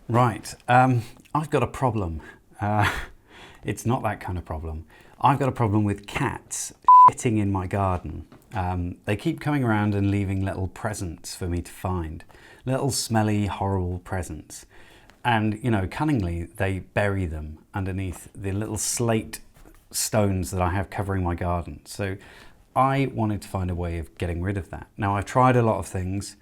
Right, I've got a problem. It's not that kind of problem. I've got a problem with cats shitting in my garden. They keep coming around and leaving little presents for me to find. Little smelly, horrible presents. And, you know, cunningly, they bury them underneath the little slate stones that I have covering my garden. So I wanted to find a way of getting rid of that. Now, I've tried a lot of things.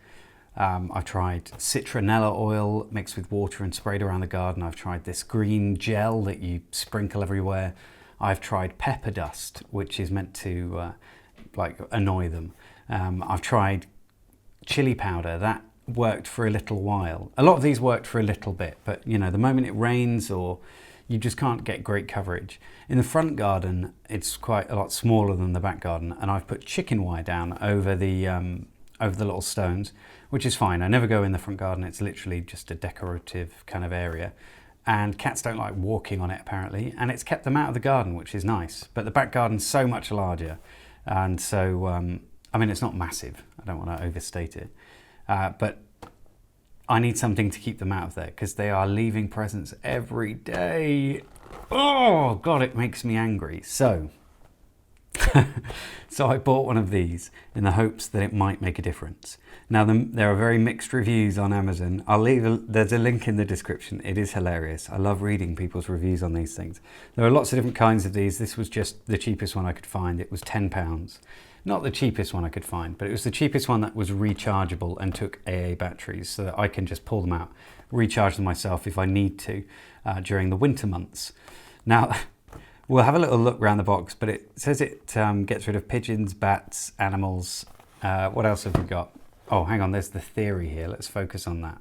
I've tried citronella oil mixed with water and sprayed around the garden. I've tried this green gel that you sprinkle everywhere. I've tried pepper dust, which is meant to annoy them. I've tried chili powder. That worked for a little while. A lot of these worked for a little bit, but you know, the moment it rains or you just can't get great coverage. In the front garden, it's quite a lot smaller than the back garden, and I've put chicken wire down over the little stones, which is fine. I never go in the front garden. It's literally just a decorative kind of area. And cats don't like walking on it apparently, and it's kept them out of the garden, which is nice. But the back garden's so much larger. And so, I mean, it's not massive. I don't want to overstate it. But I need something to keep them out of there because they are leaving presents every day. Oh, God, it makes me angry. So I bought one of these in the hopes that it might make a difference. Now, there are very mixed reviews on Amazon. There's a link in the description. It is hilarious. I love reading people's reviews on these things. There are lots of different kinds of these. This was just the cheapest one I could find. It was £10. Not the cheapest one I could find, but it was the cheapest one that was rechargeable and took AA batteries so that I can just pull them out, recharge them myself if I need to during the winter months. Now, we'll have a little look around the box, but it says it gets rid of pigeons, bats, animals. What else have we got? Oh, hang on, there's the theory here. Let's focus on that.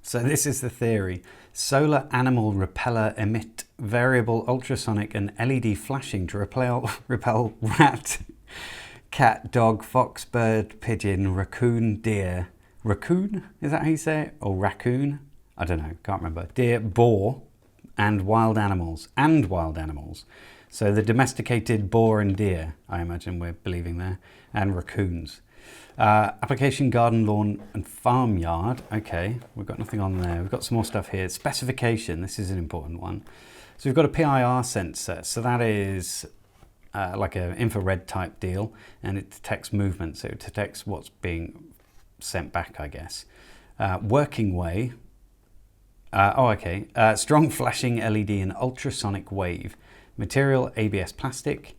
So this is the theory. Solar animal repeller emit variable ultrasonic and LED flashing to repel rat, cat, dog, fox, bird, pigeon, raccoon, deer. Raccoon? Is that how you say it? Or raccoon? I don't know, can't remember. Deer, boar, and wild animals. So the domesticated boar and deer, I imagine we're believing there, and raccoons. Application, garden, lawn, and farmyard. Okay, we've got nothing on there. We've got some more stuff here. Specification, this is an important one. So we've got a PIR sensor. So that is like an infrared type deal, and it detects movement. So it detects what's being sent back, I guess. Working way. Strong flashing LED and ultrasonic wave. Material ABS plastic.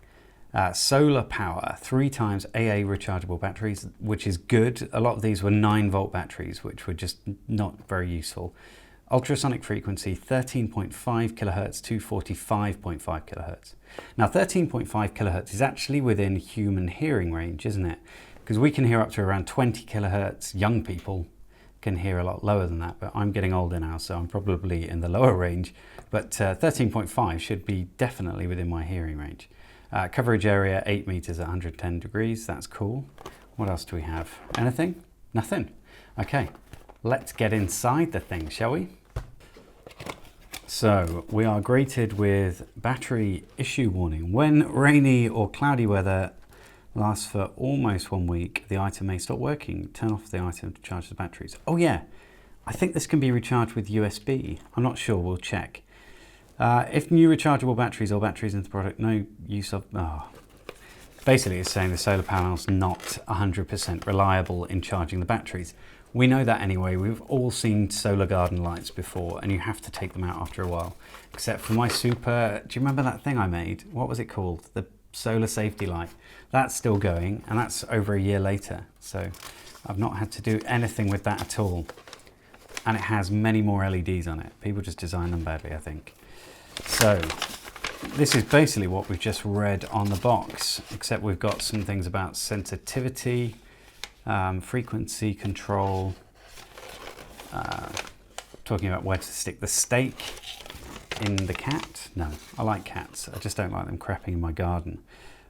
Solar power, 3 times AA rechargeable batteries, which is good. A lot of these were 9-volt batteries, which were just not very useful. Ultrasonic frequency, 13.5 kilohertz to 45.5 kilohertz. Now, 13.5 kilohertz is actually within human hearing range, isn't it? Because we can hear up to around 20 kilohertz. Young people can hear a lot lower than that, but I'm getting older now, so I'm probably in the lower range. But 13.5 should be definitely within my hearing range. Coverage area 8 meters at 110 degrees. That's cool. What else do we have? Anything? Nothing. Okay, let's get inside the thing, shall we? So we are greeted with battery issue warning. When rainy or cloudy weather lasts for almost 1 week, the item may stop working. Turn off the item to charge the batteries. Oh yeah, I think this can be recharged with USB. I'm not sure, we'll check. If new rechargeable batteries or batteries into the product, no use of... Basically, it's saying the solar panel's not 100% reliable in charging the batteries. We know that anyway. We've all seen solar garden lights before, and you have to take them out after a while. Except for my super... Do you remember that thing I made? What was it called? The solar safety light. That's still going, and that's over a year later. So I've not had to do anything with that at all. And it has many more LEDs on it. People just design them badly, I think. So this is basically what we've just read on the box, except we've got some things about sensitivity, frequency control, talking about where to stick the stake in the cat. No, I like cats. I just don't like them crapping in my garden.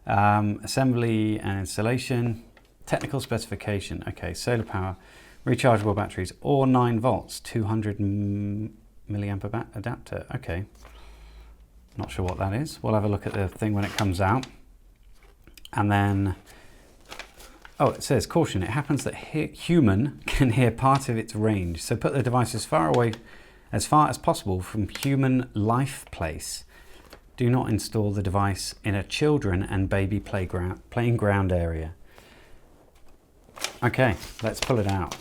Assembly and installation, technical specification. Okay, solar power, rechargeable batteries, or 9 volts, 200 milliamp adapter. Okay. Not sure what that is. We'll have a look at the thing when it comes out. And then, oh, it says, caution, it happens that human can hear part of its range. So put the device as far away as far as possible from human life place. Do not install the device in a children and baby playing ground area. Okay, let's pull it out.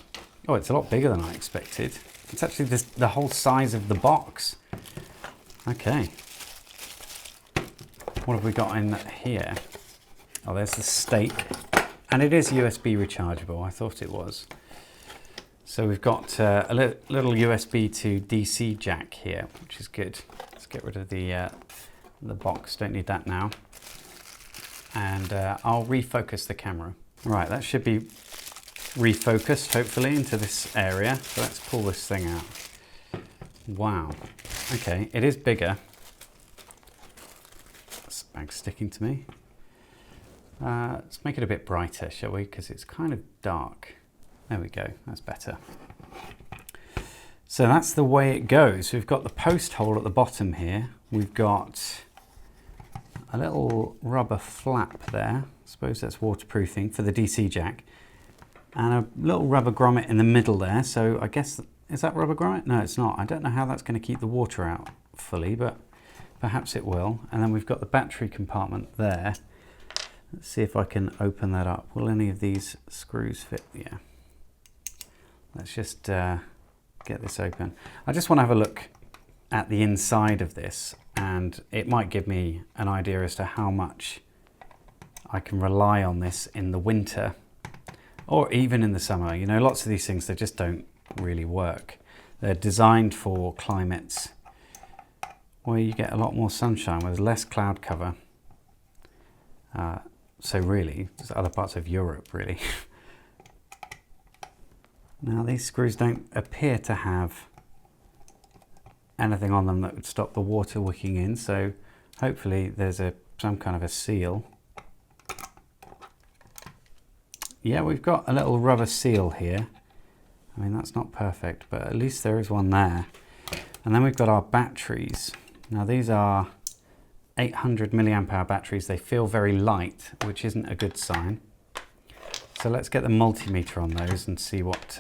Oh, it's a lot bigger than I expected. It's actually the whole size of the box. Okay. What have we got in here? Oh, there's the stake. And it is USB rechargeable. I thought it was. So we've got a little USB to DC jack here, which is good. Let's get rid of the box. Don't need that now. And I'll refocus the camera. Right, that should be refocused, hopefully, into this area. So let's pull this thing out. Wow. Okay, it is bigger. This bag's sticking to me. Let's make it a bit brighter, shall we? Because it's kind of dark. There we go, that's better. So that's the way it goes. We've got the post hole at the bottom here. We've got a little rubber flap there. I suppose that's waterproofing for the DC jack. And a little rubber grommet in the middle there. So I guess, is that rubber grommet? No, it's not. I don't know how that's going to keep the water out fully, but perhaps it will. And then we've got the battery compartment there. Let's see if I can open that up. Will any of these screws fit? Yeah. Let's just get this open. I just want to have a look at the inside of this, and it might give me an idea as to how much I can rely on this in the winter or even in the summer. You know, lots of these things, they just don't really work. They're designed for climates where you get a lot more sunshine with less cloud cover. So really, there's other parts of Europe, really. Now, these screws don't appear to have anything on them that would stop the water wicking in, so hopefully there's some kind of a seal. Yeah, we've got a little rubber seal here. I mean, that's not perfect, but at least there is one there. And then we've got our batteries. Now, these are 800 milliamp hour batteries. They feel very light, which isn't a good sign. So let's get the multimeter on those and see what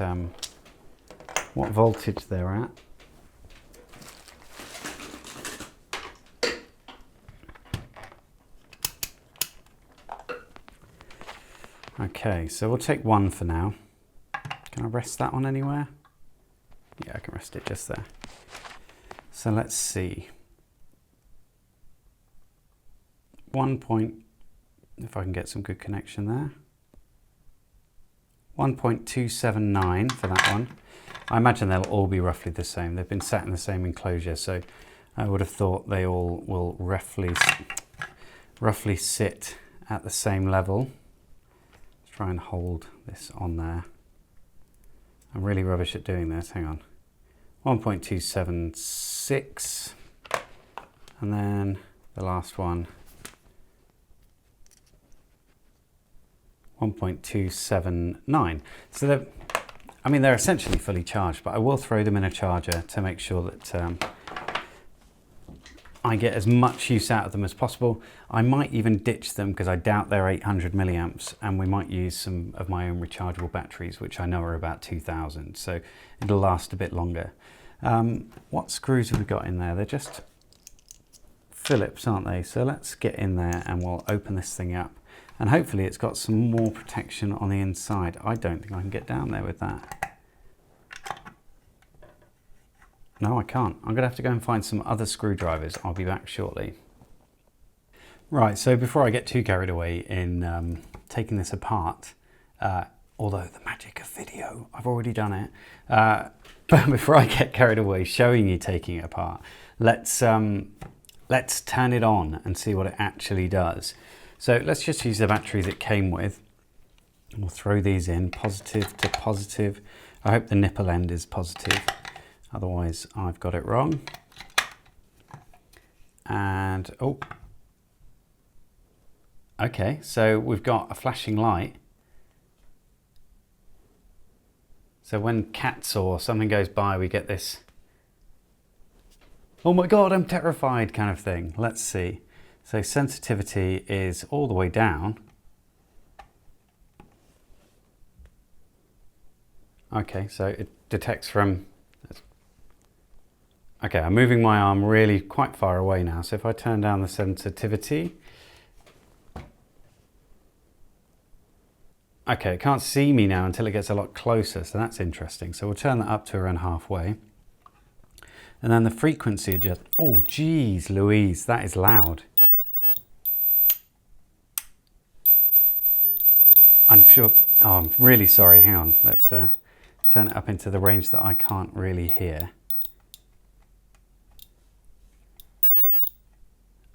voltage they're at. Okay, so we'll take one for now. Can I rest that one anywhere? Yeah, I can rest it just there. So let's see. If I can get some good connection there. 1.279 for that one. I imagine they'll all be roughly the same. They've been sat in the same enclosure, so I would have thought they all will roughly sit at the same level. Let's try and hold this on there. I'm really rubbish at doing this. Hang on. 1.276, and then the last one, 1.279. So they're essentially fully charged, but I will throw them in a charger to make sure that I get as much use out of them as possible. I might even ditch them because I doubt they're 800 milliamps, and we might use some of my own rechargeable batteries, which I know are about 2000, so it'll last a bit longer. What screws have we got in there? They're just Phillips, aren't they? So let's get in there and we'll open this thing up. And hopefully it's got some more protection on the inside. I don't think I can get down there with that. No, I can't. I'm going to have to go and find some other screwdrivers. I'll be back shortly. Right, so before I get too carried away in taking this apart, although the magic of video, I've already done it. But before I get carried away showing you taking it apart, let's turn it on and see what it actually does. So let's just use the batteries it came with. We'll throw these in, positive to positive. I hope the nipple end is positive, otherwise I've got it wrong. And, oh, okay, so we've got a flashing light. So when cats or something goes by, we get this, oh my God, I'm terrified kind of thing. Let's see. So sensitivity is all the way down. Okay, so it detects from Okay, I'm moving my arm really quite far away now. So if I turn down the sensitivity, okay, it can't see me now until it gets a lot closer, so that's interesting. So we'll turn that up to around halfway. And then the frequency adjust. Oh, geez, Louise, that is loud. I'm sure, oh, I'm really sorry, hang on. Let's turn it up into the range that I can't really hear.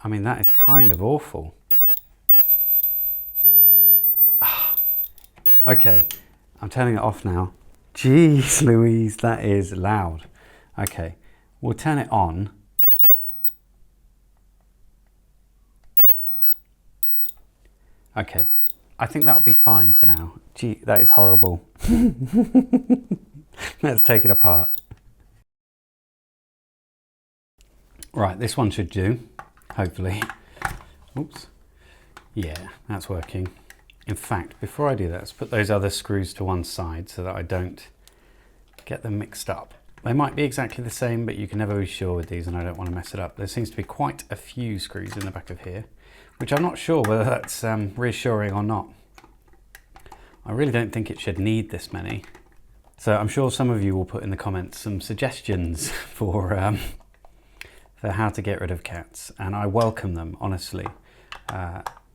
I mean, that is kind of awful. Okay, I'm turning it off now. Jeez, Louise, that is loud. Okay, we'll turn it on. Okay, I think that'll be fine for now. Gee, that is horrible. Let's take it apart. Right, this one should do, hopefully. Oops. Yeah, that's working. In fact, before I do that, let's put those other screws to one side so that I don't get them mixed up. They might be exactly the same, but you can never be sure with these, and I don't want to mess it up. There seems to be quite a few screws in the back of here, which I'm not sure whether that's reassuring or not. I really don't think it should need this many. So I'm sure some of you will put in the comments some suggestions for how to get rid of cats, and I welcome them, honestly.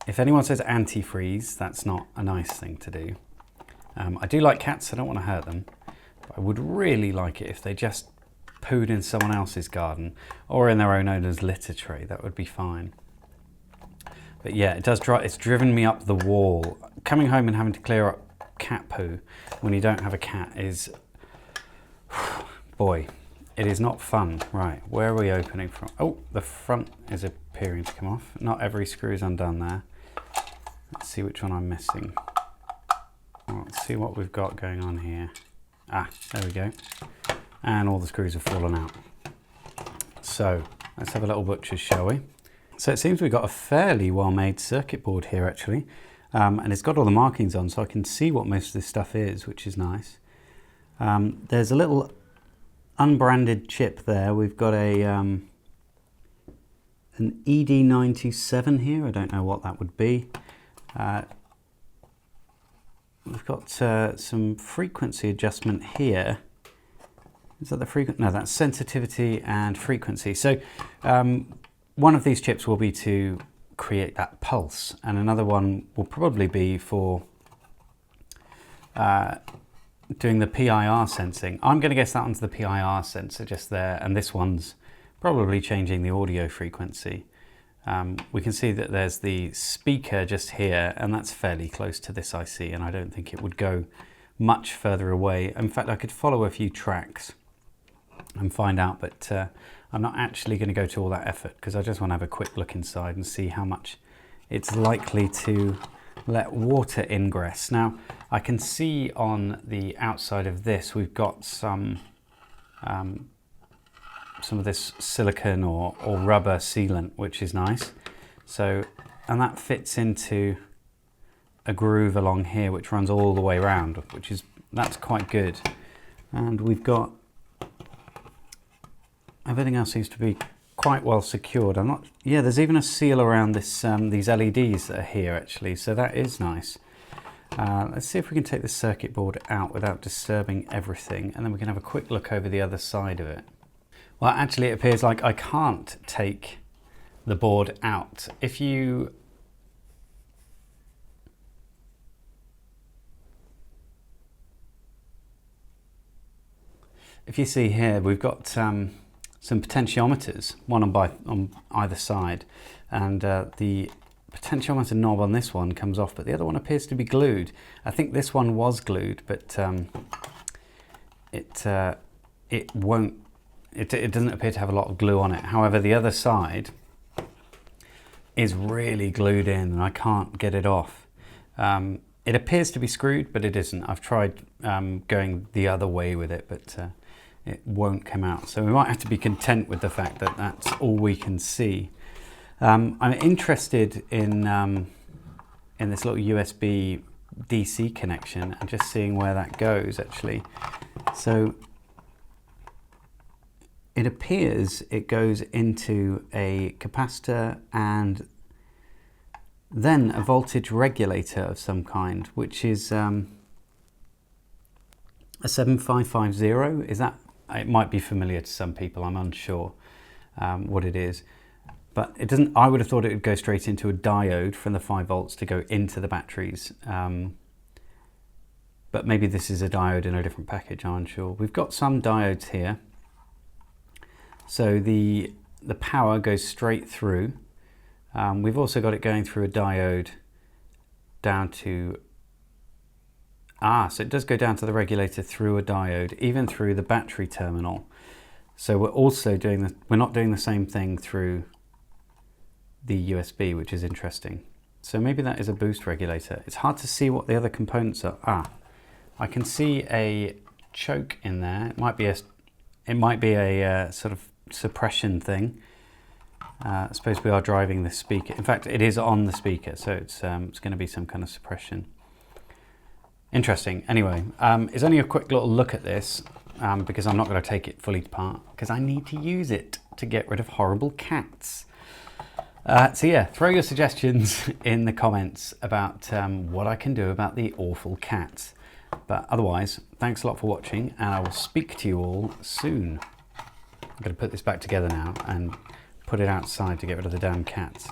If anyone says antifreeze, that's not a nice thing to do. I do like cats, I don't want to hurt them, but I would really like it if they just pooed in someone else's garden or in their own owner's litter tray. That would be fine. But yeah, it's driven me up the wall. Coming home and having to clear up cat poo when you don't have a cat is, boy, it is not fun. Right, where are we opening from? Oh, the front is appearing to come off. Not every screw is undone there. Let's see which one I'm missing. Let's see what we've got going on here. Ah, there we go. And all the screws have fallen out. So let's have a little butcher's, shall we? So it seems we've got a fairly well-made circuit board here, actually. And it's got all the markings on, so I can see what most of this stuff is, which is nice. There's a little unbranded chip there. We've got an ED97 here. I don't know what that would be. We've got some frequency adjustment here. Is that the frequency? No, that's sensitivity and frequency. So one of these chips will be to create that pulse, and another one will probably be for doing the PIR sensing. I'm going to guess that one's the PIR sensor just there, and this one's probably changing the audio frequency. We can see that there's the speaker just here, and that's fairly close to this IC, and I don't think it would go much further away. In fact, I could follow a few tracks and find out, but I'm not actually going to go to all that effort because I just want to have a quick look inside and see how much it's likely to let water ingress. Now, I can see on the outside of this we've got some of this silicone or rubber sealant, which is nice. So, and that fits into a groove along here which runs all the way around, that's quite good. And we've got everything else seems to be quite well secured. Yeah, there's even a seal around this these LEDs that are here actually, so that is nice. Let's see if we can take the circuit board out without disturbing everything, and then we can have a quick look over the other side of it. Well, actually it appears like I can't take the board out. If you see here, we've got some potentiometers, one on either side, and the potentiometer knob on this one comes off, but the other one appears to be glued. I think this one was glued, but it doesn't appear to have a lot of glue on it. However, the other side is really glued in, and I can't get it off. It appears to be screwed, but it isn't. I've tried going the other way with it, but it won't come out. So we might have to be content with the fact that that's all we can see. I'm interested in this little USB DC connection and just seeing where that goes actually. So it appears it goes into a capacitor and then a voltage regulator of some kind, which is a 7550. Is that, it might be familiar to some people, I'm unsure what it is, but it doesn't. I would have thought it would go straight into a diode from the 5 volts to go into the batteries, but maybe this is a diode in a different package, I'm unsure. We've got some diodes here, so the power goes straight through. We've also got it going through a diode down to, so it does go down to the regulator through a diode, even through the battery terminal. So we're also doing we're not doing the same thing through the USB, which is interesting. So maybe that is a boost regulator. It's hard to see what the other components are. I can see a choke in there. It might be a sort of suppression thing. I suppose we are driving the speaker. In fact, it is on the speaker, so it's going to be some kind of suppression. Interesting. Anyway, it's only a quick little look at this because I'm not going to take it fully apart because I need to use it to get rid of horrible cats. So yeah, throw your suggestions in the comments about what I can do about the awful cats. But otherwise, thanks a lot for watching, and I will speak to you all soon. I'm going to put this back together now and put it outside to get rid of the damn cats.